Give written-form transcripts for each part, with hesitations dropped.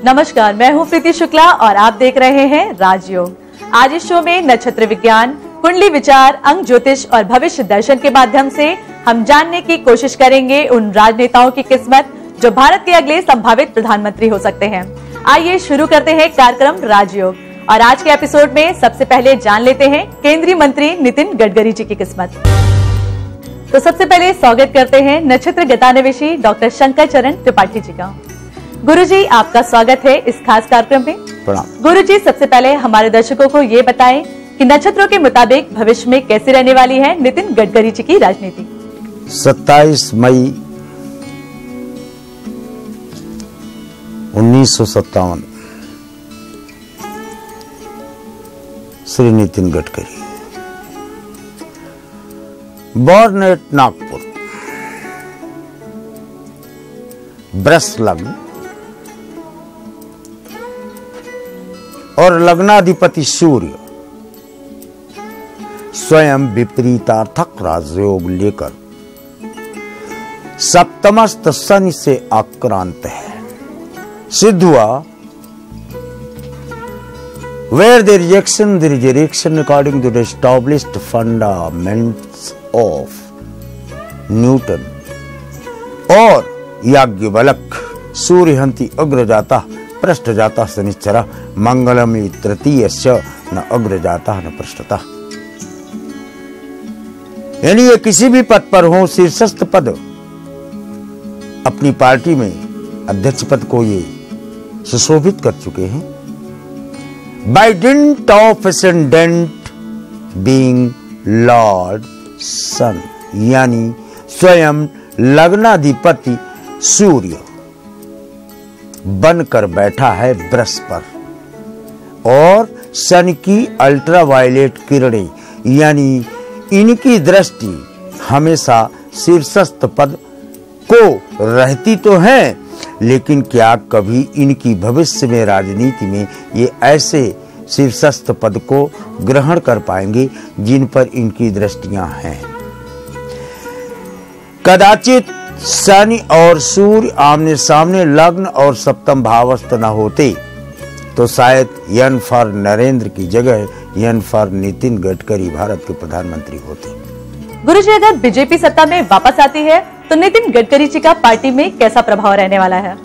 नमस्कार, मैं हूं प्रीति शुक्ला और आप देख रहे हैं राजयोग। आज इस शो में नक्षत्र विज्ञान, कुंडली विचार, अंक ज्योतिष और भविष्य दर्शन के माध्यम से हम जानने की कोशिश करेंगे उन राजनेताओं की किस्मत जो भारत के अगले संभावित प्रधानमंत्री हो सकते हैं। आइए शुरू करते हैं कार्यक्रम राजयोग और आज के एपिसोड में सबसे पहले जान लेते हैं केंद्रीय मंत्री नितिन गडकरी जी की किस्मत। तो सबसे पहले स्वागत करते हैं नक्षत्र गतान्वेषी डॉक्टर शंकर चरण त्रिपाठी जी का। गुरुजी, आपका स्वागत है इस खास कार्यक्रम में। प्रणाम। गुरुजी, सबसे पहले हमारे दर्शकों को ये बताएं कि नक्षत्रों के मुताबिक भविष्य में कैसी रहने वाली है नितिन गडकरी जी की राजनीति। 27 मई 1957 श्री नितिन गडकरी, बॉर्न एट नागपुर, वृष लग्न और लग्नाधिपति सूर्य स्वयं विपरीतार्थक राजयोग लेकर सप्तमस्थ शनि से आक्रांत है। सिद्ध हुआ where there is action, there is a reaction according to the established fundaments of Newton। और याज्ञवल्क्य सूर्यहंति अग्रजाता पृष्ठजाता शनिश्चरः मंगलमी तृतीयस्य न अग्रजाता न पृष्ठतः। यानी ये किसी भी पद पर हो, शीर्षस्थ पद, अपनी पार्टी में अध्यक्ष पद को ये सुशोभित कर चुके हैं। By dint of ascendant being lord sun, यानी स्वयं लग्नाधिपति सूर्य बनकर बैठा है वृष पर और सन की अल्ट्रावायलेट किरणें, यानी इनकी दृष्टि हमेशा शीर्षस्थ पद को रहती तो है, लेकिन क्या कभी इनकी भविष्य में राजनीति में ये ऐसे शीर्षस्थ पद को ग्रहण कर पाएंगे जिन पर इनकी दृष्टियां हैं। कदाचित शनि और सूर्य आमने सामने लग्न और सप्तम भावस्थ न होते तो शायद यन फॉर नरेंद्र की जगह यन फॉर नितिन गडकरी भारत के प्रधानमंत्री होते। गुरुजी, अगर बीजेपी सत्ता में वापस आती है तो नितिन गडकरी जी का पार्टी में कैसा प्रभाव रहने वाला है?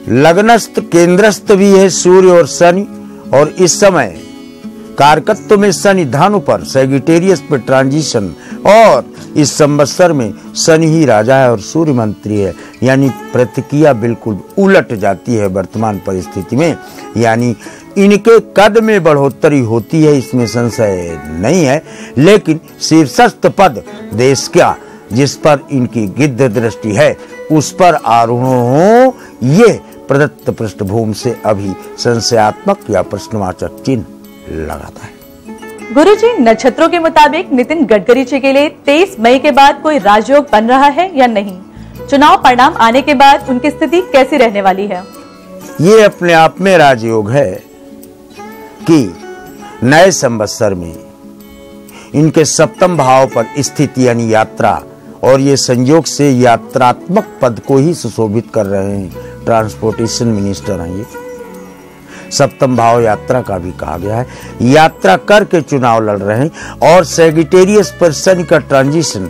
लग्नस्थ केंद्रस्थ भी है सूर्य और शनि, और इस समय कारकत्व में शनि धानु पर सैगिटेरियस पर ट्रांजिशन, और इस संवत्सर में शनि ही राजा है और सूर्य मंत्री है, यानी प्रतिक्रिया बिल्कुल उलट जाती है वर्तमान परिस्थिति में। यानी इनके कद में बढ़ोतरी होती है, इसमें संशय नहीं है, लेकिन शीर्षस्थ पद देश का जिस पर इनकी गिद्ध दृष्टि है उस पर आरोहण हो, ये प्रदत्त पृष्ठभूमि से अभी संशयात्मक या प्रश्नवाचक चिन्ह लगाता है। गुरुजी, नक्षत्रों के मुताबिक नितिन गडकरी जी के लिए 23 मई के बाद कोई राजयोग बन रहा है या नहीं? चुनाव परिणाम आने के बाद उनकी स्थिति कैसी रहने वाली है? ये अपने आप में राजयोग है कि नए संवत्सर में इनके सप्तम भाव पर स्थित यानी यात्रा, और ये संयोग से यात्रात्मक पद को ही सुशोभित कर रहे हैं। ट्रांसपोर्टेशन मिनिस्टर हैं ये। सप्तम भाव यात्रा का भी कहा गया है। यात्रा करके चुनाव लड़ रहे हैं और सैगिटेरियस पर शनि का ट्रांजिशन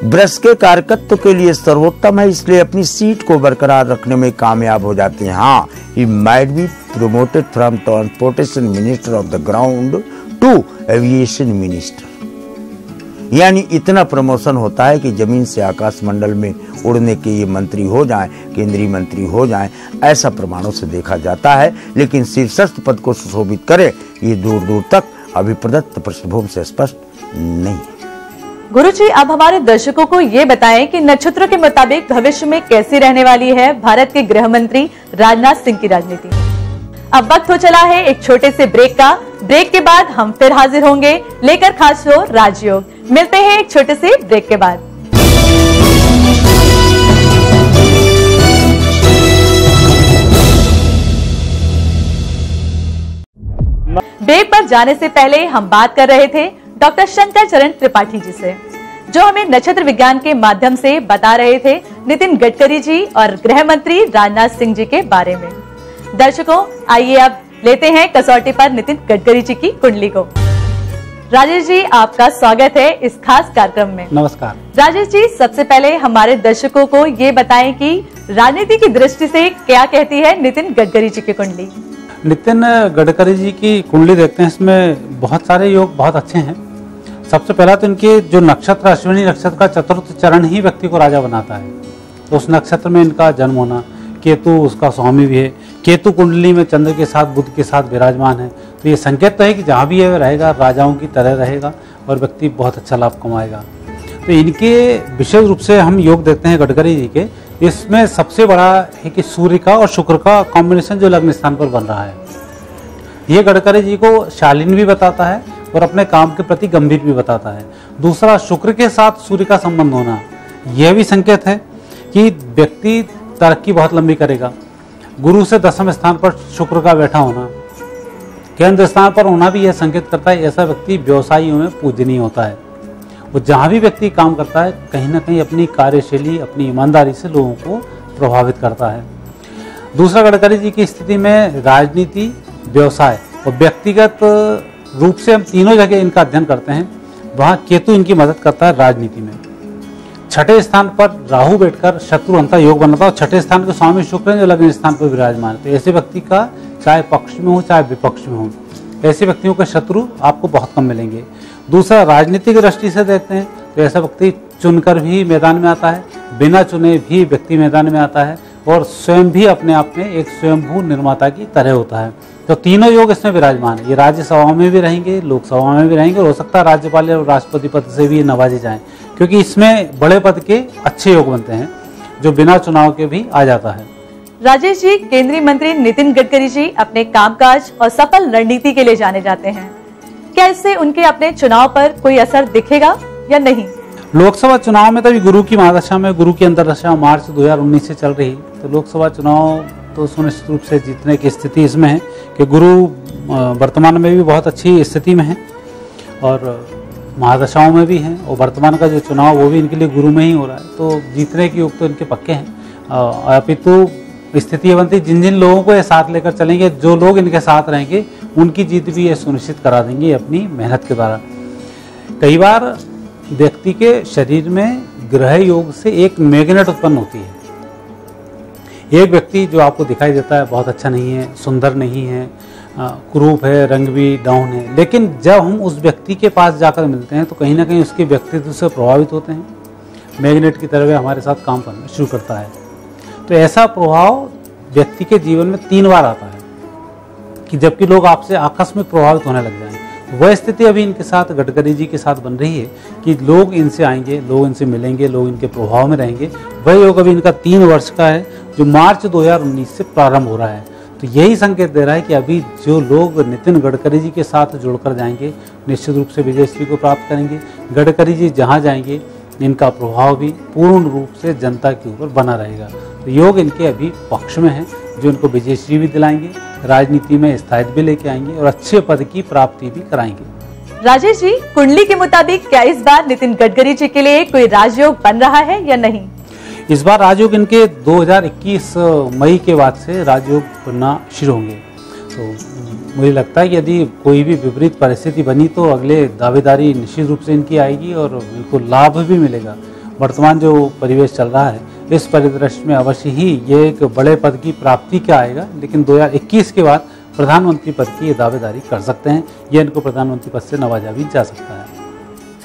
वृष के कारकत्व के लिए सर्वोत्तम है, इसलिए अपनी सीट को बरकरार रखने में कामयाब हो जाते हैं। हाँ, he might be promoted from transportation minister of the ground to aviation minister, यानी इतना प्रमोशन होता है कि जमीन से आकाश मंडल में उड़ने के ये मंत्री हो जाएं, केंद्रीय मंत्री हो जाएं, ऐसा प्रमाणों से देखा जाता है। लेकिन शीर्षस्थ पद को सुशोभित करे, ये दूर दूर तक अभी प्रदत्त पृष्ठभूमि से स्पष्ट नहीं है। गुरुजी, अब हमारे दर्शकों को ये बताएं कि नक्षत्रों के मुताबिक भविष्य में कैसी रहने वाली है भारत के गृह मंत्री राजनाथ सिंह की राजनीति। अब वक्त हो चला है एक छोटे से ब्रेक का। ब्रेक के बाद हम फिर हाजिर होंगे लेकर खास शो राजयोग। मिलते हैं एक छोटे से ब्रेक के बाद। ब्रेक पर जाने से पहले हम बात कर रहे थे डॉक्टर शंकर चरण त्रिपाठी जी से, जो हमें नक्षत्र विज्ञान के माध्यम से बता रहे थे नितिन गडकरी जी और गृह मंत्री राजनाथ सिंह जी के बारे में। दर्शकों, आइए अब लेते हैं कसौटी पर नितिन गडकरी जी की कुंडली को। राजेश जी, आपका स्वागत है इस खास कार्यक्रम में। नमस्कार राजेश जी, सबसे पहले हमारे दर्शकों को ये बताएं कि राजनीति की दृष्टि से क्या कहती है नितिन गडकरी जी की कुंडली। नितिन गडकरी जी की कुंडली देखते हैं, इसमें बहुत सारे योग बहुत अच्छे हैं। सबसे पहला तो इनके जो नक्षत्र, अश्विनी नक्षत्र का चतुर्थ चरण ही व्यक्ति को राजा बनाता है। तो उस नक्षत्र में इनका जन्म होना, केतु उसका स्वामी भी है, केतु कुंडली में चंद्र के साथ बुध के साथ विराजमान है, तो ये संकेत तो है कि जहाँ भी ये रहेगा राजाओं की तरह रहेगा और व्यक्ति बहुत अच्छा लाभ कमाएगा। तो इनके विशेष रूप से हम योग देखते हैं गडकरी जी के, इसमें सबसे बड़ा है कि सूर्य का और शुक्र का कॉम्बिनेशन जो लग्न स्थान पर बन रहा है, ये गडकरी जी को शालीन भी बताता है और अपने काम के प्रति गंभीर भी बताता है। दूसरा, शुक्र के साथ सूर्य का संबंध होना, यह भी संकेत है कि व्यक्ति तरक्की बहुत लंबी करेगा। गुरु से दसम स्थान पर शुक्र का बैठा होना, केंद्र स्थान पर होना भी यह संकेत करता है ऐसा व्यक्ति व्यवसायियों में पूजनीय होता है। वो जहाँ भी व्यक्ति काम करता है कहीं ना कहीं अपनी कार्यशैली, अपनी ईमानदारी से लोगों को प्रभावित करता है। दूसरा, गडकरी जी की स्थिति में राजनीति, व्यवसाय और व्यक्तिगत रूप से हम तीनों जगह इनका अध्ययन करते हैं। वहाँ केतु इनकी मदद करता है राजनीति में। छठे स्थान पर राहु बैठकर शत्रुअंता योग बनाता है और छठे स्थान के स्वामी शुक्र हैं जो लग्न स्थान पर विराजमान है। तो ऐसे व्यक्ति का चाहे पक्ष में हो चाहे विपक्ष में हो, ऐसे व्यक्तियों के शत्रु आपको बहुत कम मिलेंगे। दूसरा, राजनीतिक दृष्टि से देखते हैं तो ऐसा व्यक्ति चुनकर भी मैदान में आता है, बिना चुने भी व्यक्ति मैदान में आता है और स्वयं भी अपने आप में एक स्वयंभू निर्माता की तरह होता है। तो तीनों योग इसमें विराजमान है। ये राज्यसभा में भी रहेंगे, लोकसभा में भी रहेंगे और हो सकता है राज्यपाल और राष्ट्रपति पद से भी नवाजे जाएं, क्योंकि इसमें बड़े पद के अच्छे योग बनते हैं जो बिना चुनाव के भी आ जाता है। राजेश जी, केंद्रीय मंत्री नितिन गडकरी जी अपने कामकाज और सफल रणनीति के लिए जाने जाते हैं। क्या इससे उनके अपने चुनाव पर कोई असर दिखेगा या नहीं? लोकसभा चुनाव में तो अभी गुरु की महादशा में, गुरु की अंतर्दशा मार्च 2019 से चल रही, तो लोकसभा चुनाव तो सुनिश्चित रूप से जीतने की स्थिति इसमें है कि गुरु वर्तमान में भी बहुत अच्छी स्थिति में है और महादशाओं में भी हैं और वर्तमान का जो चुनाव वो भी इनके लिए गुरु में ही हो रहा है। तो जीतने के योग तो इनके पक्के हैं। अपितु स्थिति ये बनती, जिन जिन लोगों को ये साथ लेकर चलेंगे, जो लोग इनके साथ रहेंगे, उनकी जीत भी ये सुनिश्चित करा देंगे अपनी मेहनत के द्वारा। कई बार व्यक्ति के शरीर में ग्रह योग से एक मैग्नेट उत्पन्न होती है। एक व्यक्ति जो आपको दिखाई देता है बहुत अच्छा नहीं है, सुंदर नहीं है, कुरूप है, रंग भी डाउन है, लेकिन जब हम उस व्यक्ति के पास जाकर मिलते हैं तो कहीं ना कहीं उसके व्यक्तित्व से प्रभावित होते हैं। मैग्नेट की तरह वह हमारे साथ काम करना शुरू करता है। तो ऐसा प्रभाव व्यक्ति के जीवन में 3 बार आता है कि जबकि लोग आपसे आकस्मिक प्रभावित होने लग जाएं। वह स्थिति अभी इनके साथ, गडकरी जी के साथ बन रही है कि लोग इनसे आएंगे, लोग इनसे मिलेंगे, लोग इनके प्रभाव में रहेंगे। वह योग अभी इनका 3 वर्ष का है जो मार्च 2019 से प्रारंभ हो रहा है। तो यही संकेत दे रहा है कि अभी जो लोग नितिन गडकरी जी के साथ जुड़कर जाएंगे निश्चित रूप से विजयश्री को प्राप्त करेंगे। गडकरी जी जहाँ जाएंगे इनका प्रभाव भी पूर्ण रूप से जनता के ऊपर बना रहेगा। तो योग इनके अभी पक्ष में है जो इनको विजयश्री भी दिलाएंगे, राजनीति में स्थायित्व भी लेके आएंगे और अच्छे पद की प्राप्ति भी कराएंगे। राजेश जी, कुंडली के मुताबिक क्या इस बार नितिन गडकरी जी के लिए कोई राजयोग बन रहा है या नहीं? इस बार राजयोग इनके 2021 मई के बाद से राजयोग बनना शुरू होंगे। तो मुझे लगता है कि यदि कोई भी विपरीत परिस्थिति बनी तो अगले दावेदारी निश्चित रूप से इनकी आएगी और इनको लाभ भी मिलेगा। वर्तमान जो परिवेश चल रहा है इस परिदृश्य में अवश्य ही ये एक बड़े पद की प्राप्ति का आएगा, लेकिन 2021 के बाद प्रधानमंत्री पद की ये दावेदारी कर सकते हैं। ये इनको प्रधानमंत्री पद से नवाजा भी जा सकता है।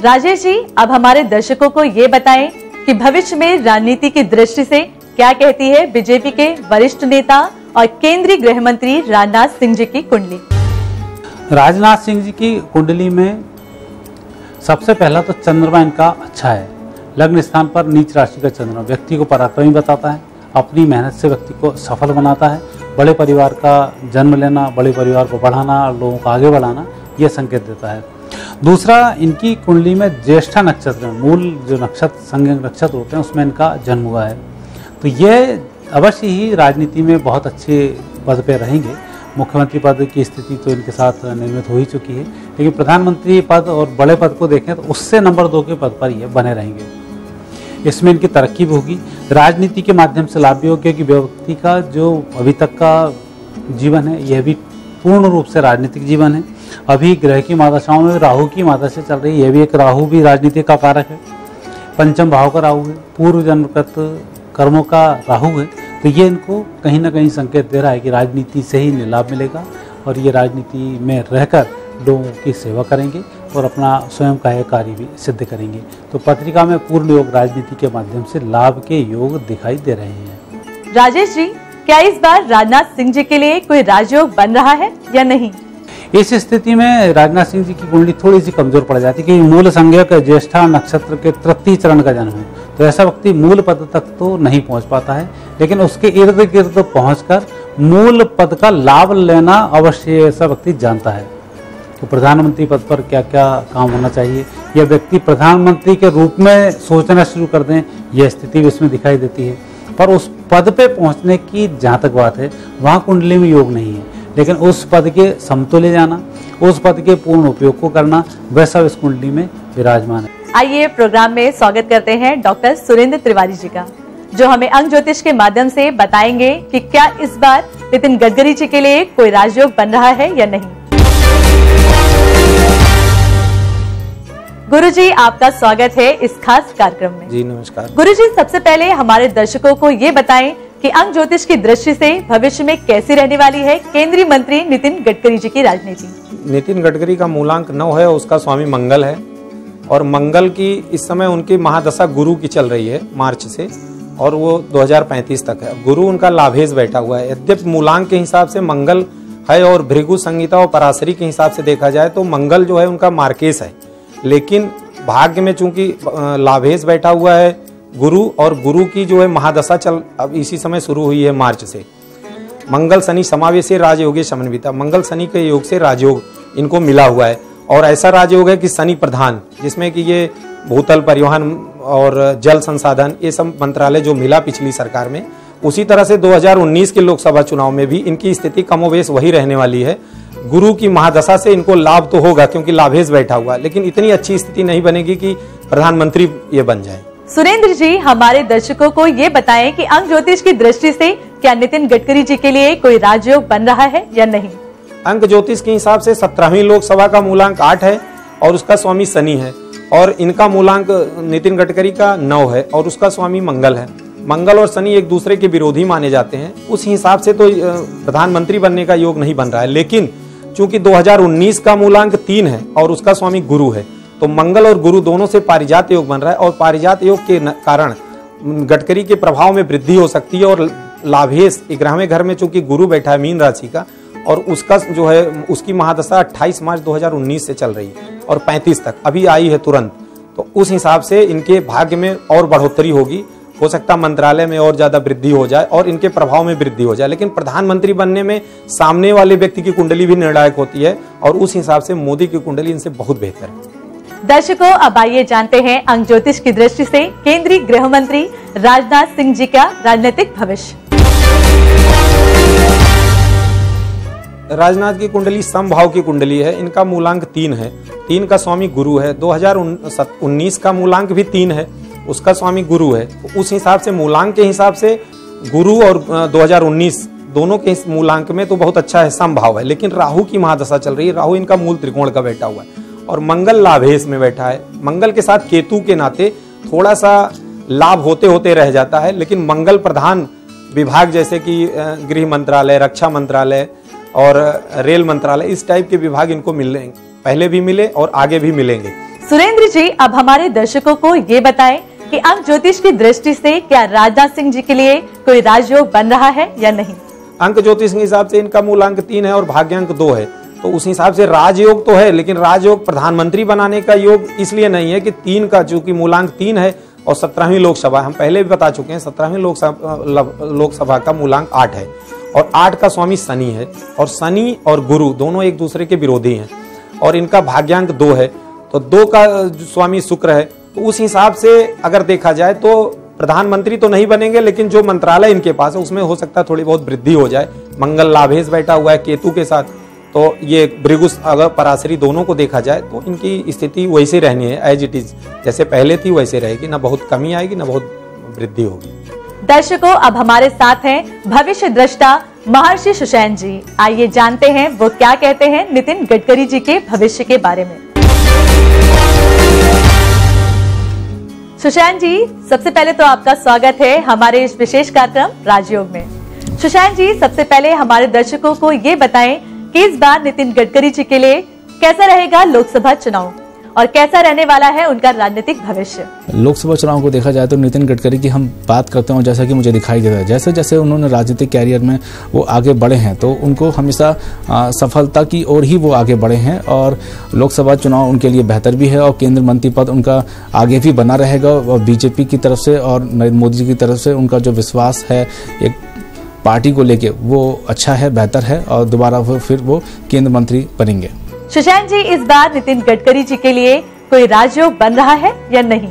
राजेश जी, अब हमारे दर्शकों को ये बताएं कि भविष्य में राजनीति की दृष्टि से क्या कहती है बीजेपी के वरिष्ठ नेता और केंद्रीय गृह मंत्री राजनाथ सिंह जी की कुंडली। राजनाथ सिंह जी की कुंडली में सबसे पहला तो चंद्रमा इनका अच्छा है। लग्न स्थान पर नीच राशि का चंद्रमा व्यक्ति को पराक्रमी बताता है, अपनी मेहनत से व्यक्ति को सफल बनाता है। बड़े परिवार का जन्म लेना, बड़े परिवार को बढ़ाना, लोगों को आगे बढ़ाना, यह संकेत देता है। दूसरा, इनकी कुंडली में ज्येष्ठा नक्षत्र में, मूल जो नक्षत्र संज्ञक नक्षत्र होते हैं उसमें इनका जन्म हुआ है। तो ये अवश्य ही राजनीति में बहुत अच्छे पद पे रहेंगे। मुख्यमंत्री पद की स्थिति तो इनके साथ निर्मित हो ही चुकी है, लेकिन प्रधानमंत्री पद और बड़े पद को देखें तो उससे नंबर 2 के पद पर ये बने रहेंगे। इसमें इनकी तरक्की भी होगी। राजनीति के माध्यम से लाभ भी होगा, क्योंकि व्यक्ति का जो अभी तक का जीवन है यह भी पूर्ण रूप से राजनीतिक जीवन है। अभी ग्रह की महादशाओं में राहु की महादशा चल रही है, यह भी एक राहु भी राजनीति का कारक है, पंचम भाव का राहु है, पूर्व जन्मगत कर्मों का राहु है। तो ये इनको कहीं ना कहीं संकेत दे रहा है कि राजनीति से ही लाभ मिलेगा और ये राजनीति में रहकर लोगों की सेवा करेंगे और अपना स्वयं का कार्य भी सिद्ध करेंगे। तो पत्रिका में पूर्ण योग राजनीति के माध्यम से लाभ के योग दिखाई दे रहे हैं। राजेश जी, क्या इस बार राजनाथ सिंह जी के लिए कोई राजयोग बन रहा है या नहीं? इस स्थिति में राजनाथ सिंह जी की कुंडली थोड़ी सी कमजोर पड़ जाती है कि मूल संज्ञक ज्येष्ठा नक्षत्र के तृतीय चरण का जन्म है, तो ऐसा व्यक्ति मूल पद तक तो नहीं पहुंच पाता है, लेकिन उसके इर्द गिर्द पहुंचकर मूल पद का लाभ लेना अवश्य ऐसा व्यक्ति जानता है। तो प्रधानमंत्री पद पर क्या क्या काम होना चाहिए, यह व्यक्ति प्रधानमंत्री के रूप में सोचना शुरू कर दें, यह स्थिति भी इसमें दिखाई देती है। पर उस पद पे पहुंचने की जहाँ तक बात है वहाँ कुंडली में योग नहीं है, लेकिन उस पद के समतुल्य जाना, उस पद के पूर्ण उपयोग को करना, वह सब इस कुंडली में विराजमान है। आइए प्रोग्राम में स्वागत करते हैं डॉक्टर सुरेंद्र तिवारी जी का, जो हमें अंक ज्योतिष के माध्यम से बताएंगे कि क्या इस बार नितिन गडकरी जी के लिए कोई राजयोग बन रहा है या नहीं। गुरुजी, आपका स्वागत है इस खास कार्यक्रम में। जी नमस्कार। गुरुजी, सबसे पहले हमारे दर्शकों को ये बताएं कि अंक ज्योतिष की दृष्टि से भविष्य में कैसी रहने वाली है केंद्रीय मंत्री नितिन गडकरी जी की राजनीति। नितिन गडकरी का मूलांक 9 है, उसका स्वामी मंगल है और मंगल की इस समय उनकी महादशा गुरु की चल रही है मार्च से, और वो 2035 तक है। गुरु उनका लाभेश बैठा हुआ है। यद्यपि मूलांक के हिसाब से मंगल है और भृगु संहिता और पराशरी के हिसाब से देखा जाए तो मंगल जो है उनका मार्केश है, लेकिन भाग्य में चूंकि लाभेश बैठा हुआ है गुरु, और गुरु की जो है महादशा अब इसी समय शुरू हुई है मार्च से। मंगल शनि समावेशी राजयोगी समन्विता, मंगल शनि के योग से राजयोग इनको मिला हुआ है, और ऐसा राजयोग है कि शनि प्रधान, जिसमें कि ये भूतल परिवहन और जल संसाधन ये सब मंत्रालय जो मिला पिछली सरकार में, उसी तरह से 2019 के लोकसभा चुनाव में भी इनकी स्थिति कमोवेश वही रहने वाली है। गुरु की महादशा से इनको लाभ तो होगा क्योंकि लाभेश बैठा हुआ, लेकिन इतनी अच्छी स्थिति नहीं बनेगी कि प्रधानमंत्री ये बन जाए। सुरेंद्र जी, हमारे दर्शकों को ये बताएं कि अंक ज्योतिष की दृष्टि से क्या नितिन गडकरी जी के लिए कोई राजयोग बन रहा है या नहीं। अंक ज्योतिष के हिसाब से 17वीं लोकसभा का मूलांक 8 है और उसका स्वामी शनि है, और इनका मूलांक नितिन गडकरी का 9 है और उसका स्वामी मंगल है। मंगल और शनि एक दूसरे के विरोधी माने जाते हैं, उस हिसाब से तो प्रधानमंत्री बनने का योग नहीं बन रहा है। लेकिन चूंकि 2019 का मूलांक 3 है और उसका स्वामी गुरु है, तो मंगल और गुरु दोनों से पारिजात योग बन रहा है, और पारिजात योग के कारण गडकरी के प्रभाव में वृद्धि हो सकती है। और लाभेश 11वें घर में चूंकि गुरु बैठा है मीन राशि का, और उसका जो है उसकी महादशा 28 मार्च 2019 से चल रही है और 35 तक अभी आई है तुरंत, तो उस हिसाब से इनके भाग्य में और बढ़ोतरी होगी। हो सकता मंत्रालय में और ज्यादा वृद्धि हो जाए और इनके प्रभाव में वृद्धि हो जाए, लेकिन प्रधानमंत्री बनने में सामने वाले व्यक्ति की कुंडली भी निर्णायक होती है, और उस हिसाब से मोदी की कुंडली इनसे बहुत बेहतर है। दर्शकों, अब आइए जानते हैं अंक ज्योतिष की दृष्टि से केंद्रीय गृह मंत्री राजनाथ सिंह जी का राजनीतिक भविष्य। राजनाथ की कुंडली समभाव की कुंडली है, इनका मूलांक 3 है, 3 का स्वामी गुरु है। 2019 का मूलांक भी 3 है, उसका स्वामी गुरु है। उस हिसाब से मूलांक के हिसाब से गुरु और 2019 दोनों के मूलांक में तो बहुत अच्छा है, समभाव है। लेकिन राहु की महादशा चल रही है, राहु इनका मूल त्रिकोण का बैठा हुआ है, और मंगल लाभेश में बैठा है। मंगल के साथ केतु के नाते थोड़ा सा लाभ होते होते रह जाता है, लेकिन मंगल प्रधान विभाग जैसे कि गृह मंत्रालय, रक्षा मंत्रालय और रेल मंत्रालय, इस टाइप के विभाग इनको मिलेंगे, पहले भी मिले और आगे भी मिलेंगे। सुरेंद्र जी, अब हमारे दर्शकों को ये बताएं कि अंक ज्योतिष की दृष्टि से क्या राजनाथ सिंह जी के लिए कोई राजयोग बन रहा है या नहीं। अंक ज्योतिष के हिसाब से इनका मूलांक 3 है और भाग्यांक 2 है, तो उस हिसाब से राजयोग तो है, लेकिन राजयोग प्रधानमंत्री बनाने का योग इसलिए नहीं है कि 3 का चूंकि मूलांक 3 है और 17वीं लोकसभा, हम पहले भी बता चुके हैं 17वीं लोकसभा का मूलांक 8 है, और 8 का स्वामी शनि है, और शनि और गुरु दोनों एक दूसरे के विरोधी हैं, और इनका भाग्यांक 2 है, तो 2 का स्वामी शुक्र है। तो उस हिसाब से अगर देखा जाए तो प्रधानमंत्री तो नहीं बनेंगे, लेकिन जो मंत्रालय इनके पास है उसमें हो सकता है थोड़ी बहुत वृद्धि हो जाए। मंगल लाभेश बैठा हुआ है केतु के साथ, तो ये भृगु अगर पराशरी दोनों को देखा जाए तो इनकी स्थिति वैसे रहनी है, एज इट इज, जैसे पहले थी वैसे रहेगी, ना बहुत कमी आएगी ना बहुत वृद्धि होगी। दर्शकों, अब हमारे साथ हैं भविष्य दृष्टा महर्षि सुषैण जी, आइए जानते हैं वो क्या कहते हैं नितिन गडकरी जी के भविष्य के बारे में। सुषैण जी, सबसे पहले तो आपका स्वागत है हमारे इस विशेष कार्यक्रम राजयोग में। सुषैण जी, सबसे पहले हमारे दर्शकों को ये बताएं कि इस बार नितिन गडकरी जी के लिए कैसा रहेगा लोकसभा चुनाव और कैसा रहने वाला है उनका राजनीतिक भविष्य। लोकसभा चुनाव को देखा जाए तो नितिन गडकरी की हम बात करते हैं, जैसा कि मुझे दिखाई देता है जैसे जैसे उन्होंने राजनीतिक कैरियर में वो आगे बढ़े हैं तो उनको हमेशा सफलता की ओर ही वो आगे बढ़े हैं और लोकसभा चुनाव उनके लिए बेहतर भी है और केंद्र मंत्री पद उनका आगे भी बना रहेगा और बीजेपी की तरफ से और नरेंद्र मोदी जी की तरफ से उनका जो विश्वास है एक पार्टी को लेके वो अच्छा है, बेहतर है और दोबारा फिर वो केंद्र मंत्री बनेंगे। सुषैण जी, इस बार नितिन गडकरी जी के लिए कोई राजयोग बन रहा है या नहीं?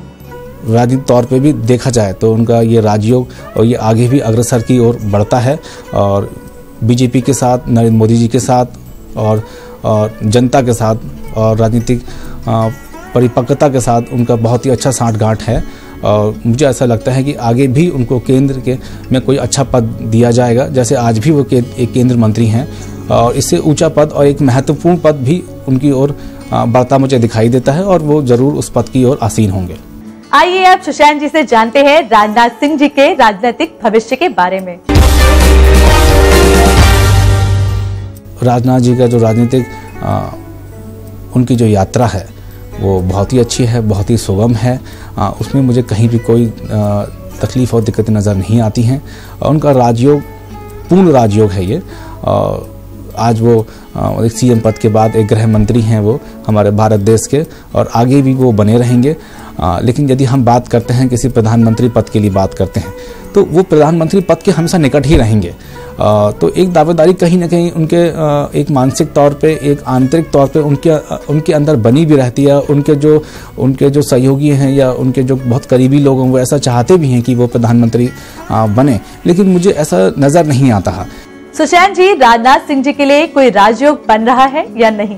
राजनीतिक तौर पे भी देखा जाए तो उनका ये राजयोग और ये आगे भी अग्रसर की ओर बढ़ता है और बीजेपी के साथ, नरेंद्र मोदी जी के साथ और जनता के साथ और राजनीतिक परिपक्वता के साथ उनका बहुत ही अच्छा साठगांठ है और मुझे ऐसा लगता है कि आगे भी उनको केंद्र के में कोई अच्छा पद दिया जाएगा, जैसे आज भी वो एक केंद्र मंत्री हैं और इससे ऊंचा पद और एक महत्वपूर्ण पद भी उनकी ओर बढ़ता मुझे दिखाई देता है और वो जरूर उस पद की ओर आसीन होंगे। आइए अब सुषैण जी से जानते हैं राजनाथ सिंह जी के राजनीतिक भविष्य के बारे में। राजनाथ जी का जो राजनीतिक उनकी जो यात्रा है वो बहुत ही अच्छी है, बहुत ही सुगम है, उसमें मुझे कहीं भी कोई तकलीफ और दिक्कतें नज़र नहीं आती हैं और उनका राजयोग पूर्ण राजयोग है ये। आज वो एक सीएम पद के बाद एक गृह मंत्री हैं वो हमारे भारत देश के और आगे भी वो बने रहेंगे। लेकिन यदि हम बात करते हैं किसी प्रधानमंत्री पद के लिए बात करते हैं तो वो प्रधानमंत्री पद के हमेशा निकट ही रहेंगे। तो एक दावेदारी कहीं ना कहीं उनके एक मानसिक तौर पे, एक आंतरिक तौर पे उनके अंदर बनी भी रहती है। उनके जो सहयोगी हैं या उनके जो बहुत करीबी लोग हैं वो ऐसा चाहते भी हैं कि वो प्रधानमंत्री बने, लेकिन मुझे ऐसा नज़र नहीं आता है। सुषैण जी, राजनाथ सिंह जी के लिए कोई राजयोग बन रहा है या नहीं?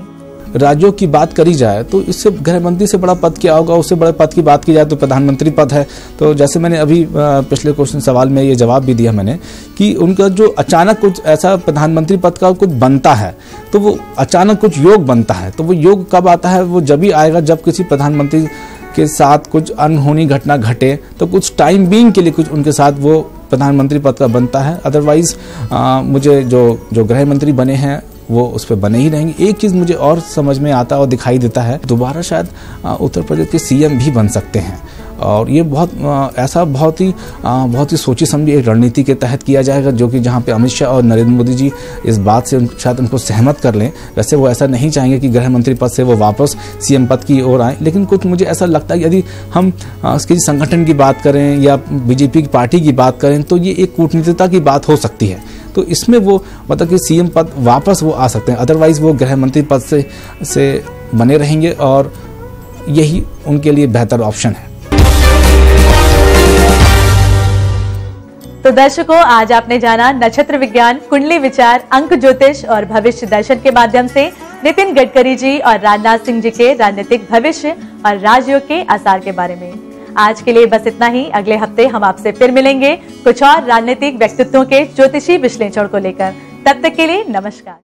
राजयोग की बात करी जाए तो इससे गृह मंत्री से बड़ा पद क्या होगा, उससे बड़े पद की बात की जाए तो प्रधानमंत्री पद है। तो जैसे मैंने अभी पिछले क्वेश्चन सवाल में ये जवाब भी दिया मैंने कि उनका जो अचानक कुछ ऐसा प्रधानमंत्री पद का कुछ बनता है तो वो अचानक कुछ योग बनता है। तो वो योग कब आता है? वो जब ही आएगा जब किसी प्रधानमंत्री के साथ कुछ अनहोनी घटना घटे तो कुछ टाइम बीइंग के लिए कुछ उनके साथ वो प्रधानमंत्री पद का बनता है। अदरवाइज मुझे जो गृह मंत्री बने हैं वो उस पर बने ही रहेंगे। एक चीज़ मुझे और समझ में आता और दिखाई देता है, दोबारा शायद उत्तर प्रदेश के सीएम भी बन सकते हैं और ये बहुत ही सोची समझी एक रणनीति के तहत किया जाएगा, जो कि जहाँ पे अमित शाह और नरेंद्र मोदी जी इस बात से शायद उनको सहमत कर लें। वैसे वो ऐसा नहीं चाहेंगे कि गृह मंत्री पद से वो वापस सीएम पद की ओर आए, लेकिन कुछ मुझे ऐसा लगता है यदि हम किसी संगठन की बात करें या बीजेपी की पार्टी की बात करें तो ये एक कूटनीतिकता की बात हो सकती है। तो इसमें वो मतलब कि सीएम पद वापस वो आ सकते हैं, अदरवाइज वो गृह मंत्री पद से बने रहेंगे और यही उनके लिए बेहतर ऑप्शन है। तो दर्शकों, आज आपने जाना नक्षत्र विज्ञान, कुंडली विचार, अंक ज्योतिष और भविष्य दर्शन के माध्यम से नितिन गडकरी जी और राजनाथ सिंह जी के राजनीतिक भविष्य और राजयोग के आसार के बारे में। आज के लिए बस इतना ही। अगले हफ्ते हम आपसे फिर मिलेंगे कुछ और राजनीतिक व्यक्तित्वों के ज्योतिषी विश्लेषण को लेकर। तब तक के लिए नमस्कार।